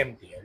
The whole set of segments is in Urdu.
MTL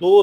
2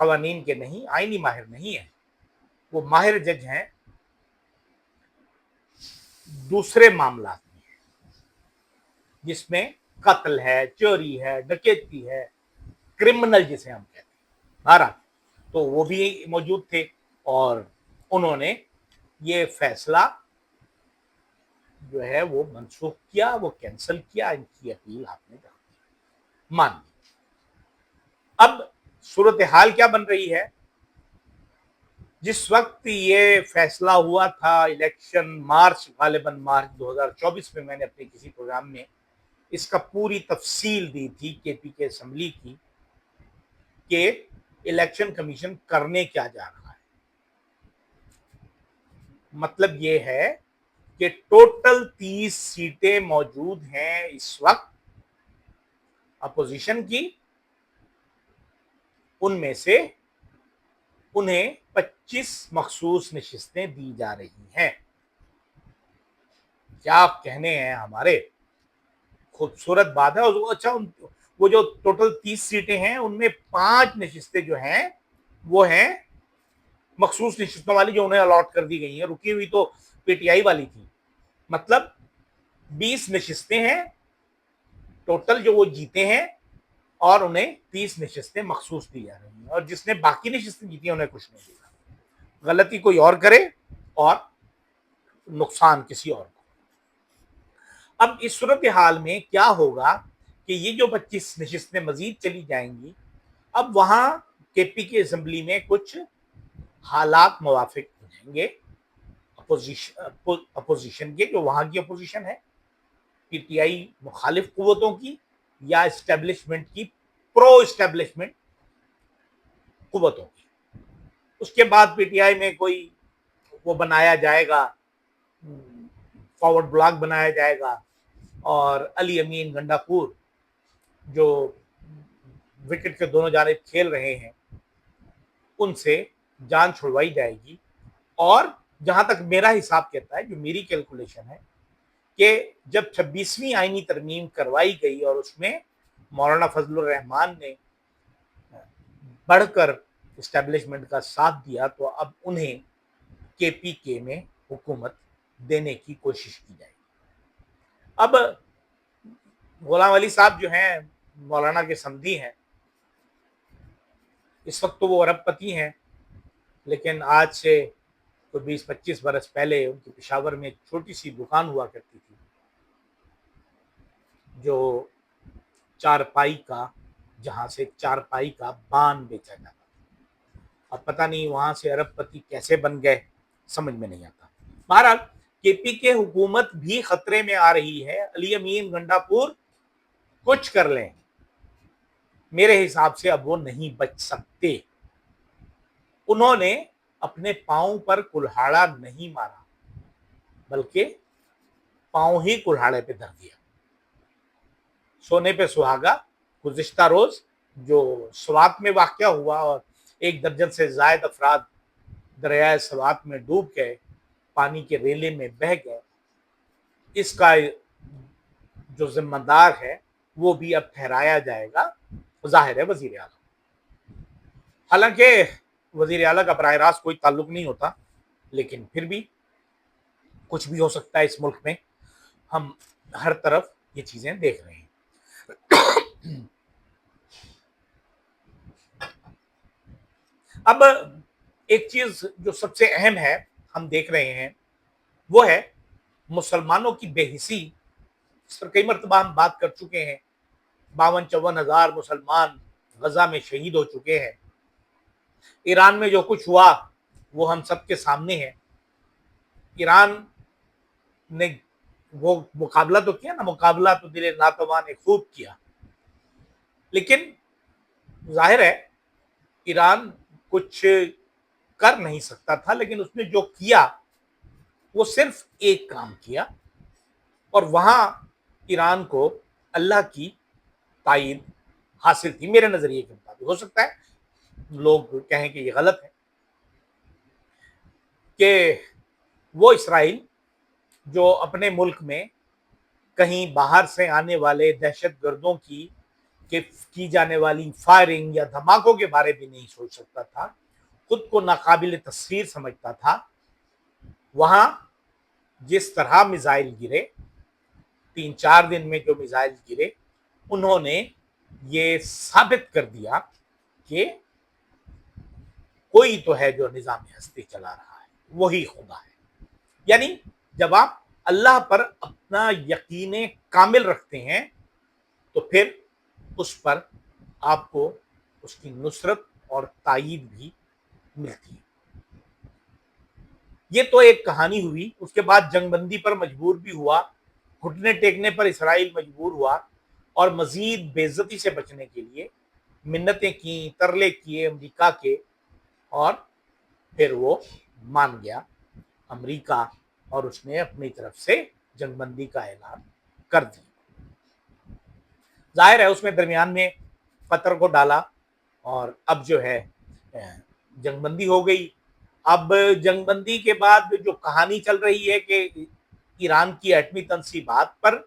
قوانین کے نہیں، آئینی ماہر نہیں ہیں، وہ ماہر جج ہیں دوسرے معاملات میں، جس میں قتل ہے، چوری ہے، ڈکیتی ہے، کرمنل جسے ہم کہتے ہیں مارا، تو وہ بھی موجود تھے اور انہوں نے یہ فیصلہ جو ہے وہ منسوخ کیا، وہ کینسل کیا، ان کی اپیل آپ نے مان لی۔ اب صورتحال کیا بن رہی ہے؟ جس وقت یہ فیصلہ ہوا تھا الیکشن غالباً مارچ 2024 میں، میں نے اپنے کسی پروگرام میں اس کا پوری تفصیل دی تھی کے پی کے اسمبلی کی کہ الیکشن کمیشن کرنے کیا جا رہا ہے۔ مطلب یہ ہے کہ ٹوٹل 30 سیٹیں موجود ہیں اس وقت اپوزیشن کی، ان میں سے انہیں 25 مخصوص نشستیں دی جا رہی ہیں۔ کیا کہنے ہیں ہمارے، خوبصورت بات ہے۔ اچھا، وہ جو ٹوٹل 30 سیٹیں ہیں ان میں 5 نشستیں جو ہیں وہ ہیں مخصوص نشستوں والی، جو انہیں الاٹ کر دی گئی ہیں، رکی ہوئی تو پی ٹی آئی والی تھی۔ مطلب 20 نشستیں ہیں ٹوٹل جو وہ جیتے ہیں، اور انہیں 30 نشستیں مخصوص دی جا رہی ہیں، اور جس نے باقی نشستیں جیتی ہیں انہیں کچھ نہیں دیا۔ غلطی کوئی اور کرے اور نقصان کسی اور کو۔ اب اس صورتحال میں کیا ہوگا کہ یہ جو 25 نشستیں مزید چلی جائیں گی، اب وہاں کے پی کے اسمبلی میں کچھ حالات موافق ہو جائیں گے اپوزیشن کے، جو وہاں کی اپوزیشن ہے، پی ٹی آئی مخالف قوتوں کی یا اسٹیبلشمنٹ کی، پرو اسٹیبلشمنٹ قوتوں کی۔ اس کے بعد پی ٹی آئی میں کوئی وہ بنایا جائے گا، فارورڈ بلاک بنایا جائے گا، اور علی امین گنڈا پور جو وکٹ کے دونوں جانب کھیل رہے ہیں ان سے جان چھڑوائی جائے گی۔ اور جہاں تک میرا حساب کہتا ہے، جو میری کیلکولیشن ہے، کہ جب 26ویں آئینی ترمیم کروائی گئی اور اس میں مولانا فضل الرحمان نے بڑھ کر اسٹیبلشمنٹ کا ساتھ دیا، تو اب انہیں کے پی کے میں حکومت دینے کی کوشش کی جائے گی۔ اب غلام علی صاحب جو ہیں مولانا کے سمدھی ہیں، اس وقت تو وہ ارب پتی ہیں، لیکن آج سے کوئی 20-25 برس پہلے ان کی پشاور میں ایک چھوٹی سی دکان ہوا کرتی تھی، جو چارپائی کا، جہاں سے چارپائی کا بان بیچا جاتا تھا، اب پتہ نہیں وہاں سے ارب پتی کیسے بن گئے، سمجھ میں نہیں آتا۔ بہرحال کے پی کے حکومت بھی خطرے میں آ رہی ہے۔ علی امین گنڈا پور کچھ کر لیں، میرے حساب سے اب وہ نہیں بچ سکتے۔ انہوں نے اپنے پاؤں پر کلہاڑا نہیں مارا، بلکہ پاؤں ہی کلہاڑے پہ دھر دیا۔ سونے پہ سہاگا گزشتہ روز جو سوات میں واقعہ ہوا اور 1 درجن سے زائد افراد دریائے سوات میں ڈوب گئے، پانی کے ریلے میں بہہ گئے، اس کا جو ذمہ دار ہے وہ بھی اب ٹھہرایا جائے گا، ظاہر ہے وزیر اعلیٰ۔ حالانکہ وزیر اعلیٰ کا براہ راست کوئی تعلق نہیں ہوتا، لیکن پھر بھی کچھ بھی ہو سکتا ہے اس ملک میں، ہم ہر طرف یہ چیزیں دیکھ رہے ہیں۔ اب ایک چیز جو سب سے اہم ہے ہم دیکھ رہے ہیں، وہ ہے مسلمانوں کی بے حسی۔ اس پر کئی مرتبہ ہم بات کر چکے ہیں۔ 52-54 ہزار مسلمان غزہ میں شہید ہو چکے ہیں۔ ایران میں جو کچھ ہوا وہ ہم سب کے سامنے ہے۔ ایران نے وہ مقابلہ تو کیا نا، مقابلہ تو دل ناتواں نے خوب کیا، لیکن ظاہر ہے ایران کچھ کر نہیں سکتا تھا، لیکن اس نے جو کیا وہ صرف ایک کام کیا، اور وہاں ایران کو اللہ کی تائید حاصل تھی میرے نظریے کے مطابق۔ ہو سکتا ہے لوگ کہیں کہ یہ غلط ہے، کہ وہ اسرائیل جو اپنے ملک میں کہیں باہر سے آنے والے دہشت گردوں کی کہ کی جانے والی فائرنگ یا دھماکوں کے بارے بھی نہیں سوچ سکتا تھا، خود کو ناقابل تسخیر سمجھتا تھا، وہاں جس طرح میزائل گرے، 3-4 دن میں جو میزائل گرے، انہوں نے یہ ثابت کر دیا کہ کوئی تو ہے جو نظام ہستی چلا رہا ہے، وہی خدا ہے۔ یعنی جب آپ اللہ پر اپنا یقین کامل رکھتے ہیں تو پھر اس پر آپ کو اس کی نصرت اور تائید بھی ملتی ہے۔ یہ تو ایک کہانی ہوئی، اس کے بعد جنگ بندی پر مجبور بھی ہوا، گھٹنے ٹیکنے پر اسرائیل مجبور ہوا، اور مزید بے عزتی سے بچنے کے لیے منتیں کی، ترلے کیے امریکہ کے، اور پھر وہ مان گیا امریکہ، اور اس نے اپنی طرف سے جنگ بندی کا اعلان کر دیا۔ ظاہر ہے اس میں درمیان میں قطر کو ڈالا، اور اب جو ہے جنگ بندی ہو گئی۔ اب جنگ بندی کے بعد جو کہانی چل رہی ہے کہ ایران کی ایٹمی تنصیبات پر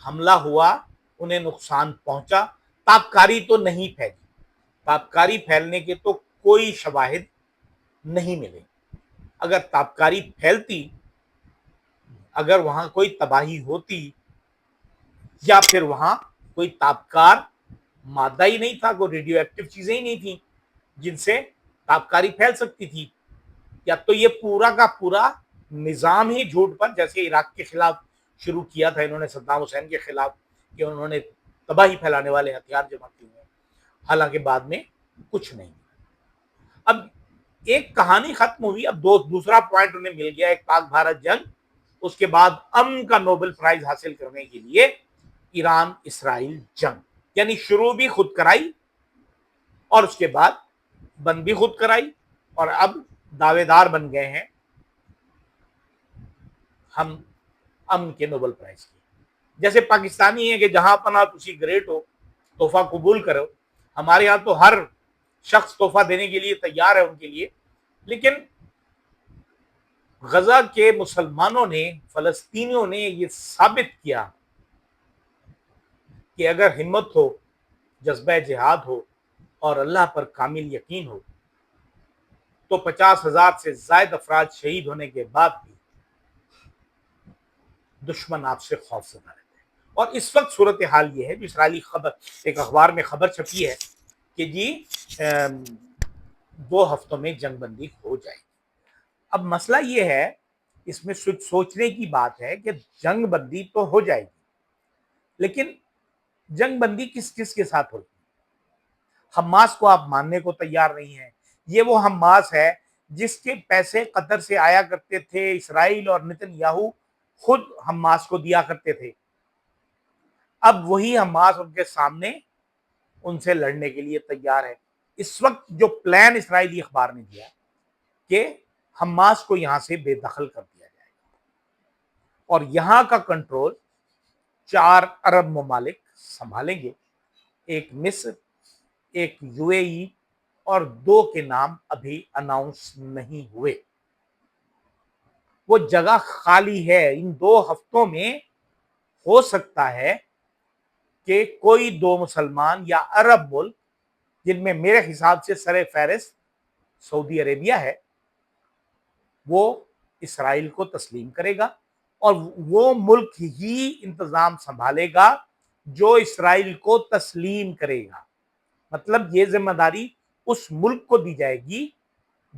حملہ ہوا، انہیں نقصان پہنچا، تابکاری تو نہیں پھیلی، تابکاری پھیلنے کے تو کوئی شواہد نہیں ملے۔ اگر تابکاری پھیلتی، اگر وہاں کوئی تباہی ہوتی، یا پھر وہاں کوئی تابکار مادہ ہی نہیں تھا، کوئی ریڈیو ایکٹیو چیزیں ہی نہیں تھیں جن سے تابکاری پھیل سکتی تھی، یا تو یہ پورا کا پورا نظام ہی جھوٹ پر، جیسے عراق کے خلاف شروع کیا تھا انہوں نے صدام حسین کے خلاف، کہ انہوں نے تباہی پھیلانے والے ہتھیار جمع کیے ہیں، حالانکہ بعد میں کچھ نہیں۔ اب ایک کہانی ختم ہوئی، اب دوسرا پوائنٹ انہیں مل گیا، ایک پاک بھارت جنگ، اس کے بعد امن کا نوبل پرائز حاصل کرنے کے لیے ایران اسرائیل جنگ، یعنی شروع بھی خود کرائی اور اس کے بعد بند بھی خود کرائی، اور اب دعوے دار بن گئے ہیں ہم امن کے نوبل پرائز کی۔ جیسے پاکستانی ہیں کہ جہاں پناہ تسی گریٹ ہو، تحفہ قبول کرو۔ ہمارے ہاں تو ہر شخص تحفہ دینے کے لیے تیار ہے ان کے لیے، لیکن غزہ کے مسلمانوں نے، فلسطینیوں نے یہ ثابت کیا کہ اگر ہمت ہو، جذبہ جہاد ہو اور اللہ پر کامل یقین ہو تو 50,000 سے زائد افراد شہید ہونے کے بعد بھی دشمن آپ سے خوف زدہ رہتے ہیں۔ اور اس وقت صورتحال یہ ہے، جو اسرائیلی خبر، ایک اخبار میں خبر چھپی ہے کہ جی 2 ہفتوں میں جنگ بندی ہو جائے گی۔ اب مسئلہ یہ ہے، اس میں سوچنے کی بات ہے کہ جنگ بندی تو ہو جائے گی، لیکن جنگ بندی کس کس کے ساتھ ہوگی؟ حماس کو آپ ماننے کو تیار نہیں ہیں۔ یہ وہ حماس ہے جس کے پیسے قطر سے آیا کرتے تھے، اسرائیل اور نتن یاہو خود حماس کو دیا کرتے تھے۔ اب وہی حماس ان کے سامنے ان سے لڑنے کے لیے تیار ہے۔ اس وقت جو پلان اسرائیلی اخبار نے دیا کہ حماس کو یہاں سے بے دخل کر دیا جائے گا، اور یہاں کا کنٹرول 4 عرب ممالک سنبھالیں گے، ایک مصر، ایک یو اے ای، اور 2 کے نام ابھی اناؤنس نہیں ہوئے۔ وہ جگہ خالی ہے، ان 2 ہفتوں میں ہو سکتا ہے کہ کوئی 2 مسلمان یا عرب ملک، جن میں میرے حساب سے سر فہرست سعودی عربیہ ہے، وہ اسرائیل کو تسلیم کرے گا، اور وہ ملک ہی انتظام سنبھالے گا جو اسرائیل کو تسلیم کرے گا۔ مطلب یہ ذمہ داری اس ملک کو دی جائے گی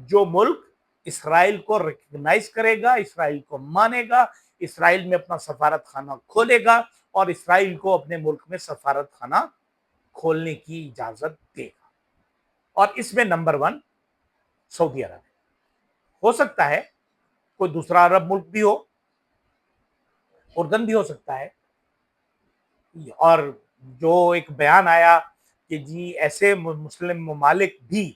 جو ملک اسرائیل کو ریکگنائز کرے گا، اسرائیل کو مانے گا، اسرائیل میں اپنا سفارت خانہ کھولے گا، اور اسرائیل کو اپنے ملک میں سفارت خانہ کھولنے کی اجازت دے گا۔ اور اس میں نمبر 1 سعودی عرب ہے۔ ہو سکتا ہے کوئی دوسرا عرب ملک بھی ہو، اردن بھی ہو سکتا ہے، اور جو ایک بیان آیا کہ جی ایسے مسلم ممالک بھی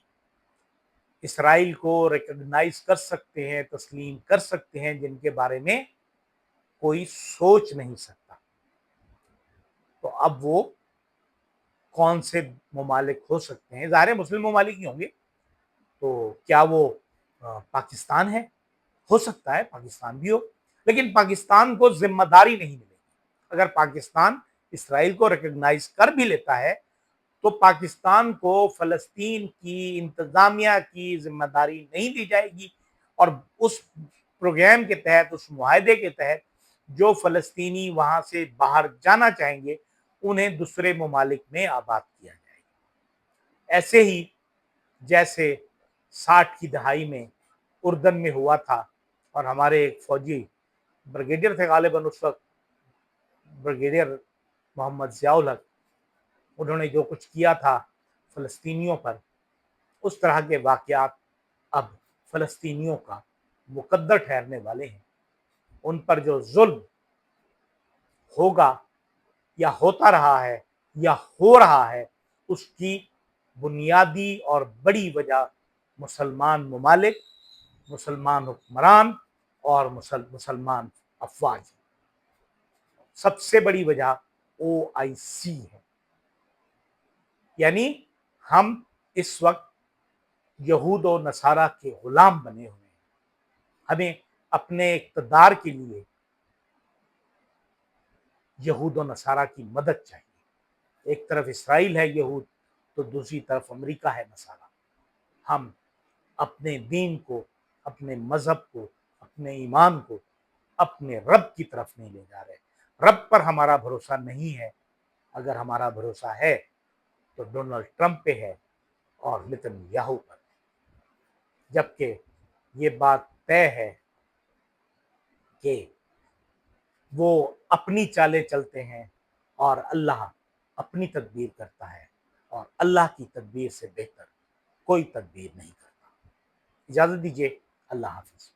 اسرائیل کو ریکگنائز کر سکتے ہیں، تسلیم کر سکتے ہیں، جن کے بارے میں کوئی سوچ نہیں سکتا۔ تو اب وہ کون سے ممالک ہو سکتے ہیں؟ ظاہر ہے مسلم ممالک ہی ہوں گے۔ تو کیا وہ پاکستان ہے؟ ہو سکتا ہے پاکستان بھی ہو، لیکن پاکستان کو ذمہ داری نہیں ملے گی۔ اگر پاکستان اسرائیل کو ریکگنائز کر بھی لیتا ہے تو پاکستان کو فلسطین کی انتظامیہ کی ذمہ داری نہیں دی جائے گی، اور اس پروگرام کے تحت، اس معاہدے کے تحت جو فلسطینی وہاں سے باہر جانا چاہیں گے انہیں دوسرے ممالک میں آباد کیا جائے گا۔ ایسے ہی جیسے 60 کی دہائی میں اردن میں ہوا تھا، اور ہمارے ایک فوجی بریگیڈیئر تھے غالباً اس وقت، بریگیڈیئر محمد ضیاء الحق، انہوں نے جو کچھ کیا تھا فلسطینیوں پر، اس طرح کے واقعات اب فلسطینیوں کا مقدر ٹھہرنے والے ہیں۔ ان پر جو ظلم ہوگا یا ہوتا رہا ہے یا ہو رہا ہے، اس کی بنیادی اور بڑی وجہ مسلمان ممالک، مسلمان حکمران اور مسلمان افواج، سب سے بڑی وجہ OIC ہے۔ یعنی ہم اس وقت یہود و نصارہ کے غلام بنے ہوئے ہیں۔ ہمیں اپنے اقتدار کے لیے یہود و نصارہ کی مدد چاہیے۔ ایک طرف اسرائیل ہے یہود، تو دوسری طرف امریکہ ہے نصارہ۔ ہم اپنے دین کو، اپنے مذہب کو، اپنے ایمان کو اپنے رب کی طرف نہیں لے جا رہے۔ رب پر ہمارا بھروسہ نہیں ہے۔ اگر ہمارا بھروسہ ہے تو ڈونلڈ ٹرمپ پہ ہے اور نتن یاہو پر، جبکہ یہ بات طے ہے کہ وہ اپنی چالیں چلتے ہیں اور اللہ اپنی تدبیر کرتا ہے، اور اللہ کی تدبیر سے بہتر کوئی تدبیر نہیں کرتا۔ اجازت دیجیے، اللہ حافظ۔